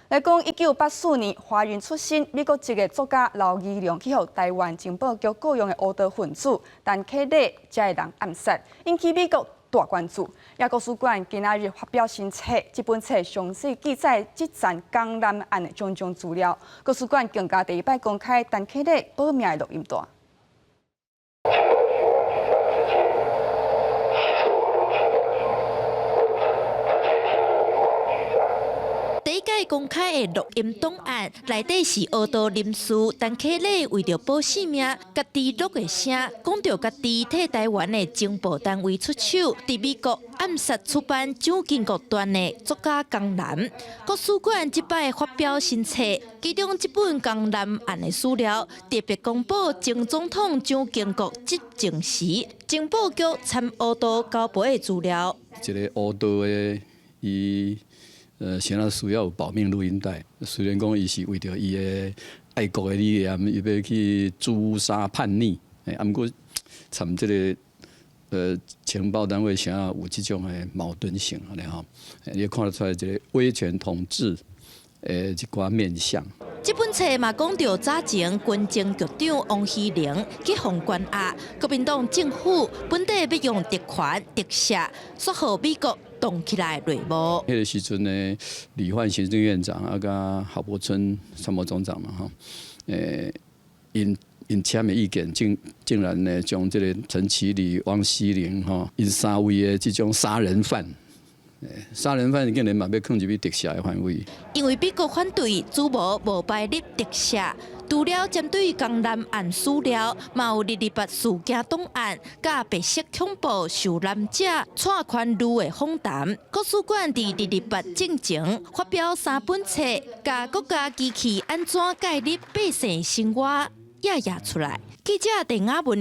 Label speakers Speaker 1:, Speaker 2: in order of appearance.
Speaker 1: 来讲，1984年华人出身美国籍的作家刘义良去互台湾情报局雇佣的黑道分子陈启礼才个人暗杀，引起美国大关注。也国史馆今仔日发表新册，这本册详细记载这战江南案的种种资料。国史馆更加第一摆公开陈启礼保命的录音带。
Speaker 2: 第一届公开的录音档案，内底是黑道人士陈启礼为着保性命，家己录的声，讲着家己替台湾的情报单位出手，伫美国暗杀出版蒋经国传的作家江南。国史馆即摆发表新册，其中一本江南案的史料，特别公布前总统蒋经国执政时，情报局参黑道交陪的资料。
Speaker 3: 一个黑道的伊。 现在需要有保命录音带，虽然讲伊是为着伊的爱国的理念，伊要去诛杀叛逆，啊，毋过参这个情报单位想要有这种的矛盾性，安尼吼，你看得出来这个威权统治一寡面相。
Speaker 2: 这本册嘛讲到早前军政局长王希龄去封关押，国民党政府本地要用特权特赦，说好美国动起来内幕。
Speaker 3: 迄个时阵呢，李焕行政院长啊，甲郝柏村参谋总长嘛，吼，因签的意见竟然呢，将这个陈其礼、王希龄吼，因三位的这种杀人犯。 杀人犯竟然嘛要放入去特赦的范围，
Speaker 2: 因为美国反对主谋无摆入特赦，除了针对江南案史料，嘛有228事件档案，甲白色恐怖受难者蔡宽如的访谈。国史馆伫228进前发表3本册，甲国家机器安怎介入百姓生活，也出来。记者陈雅文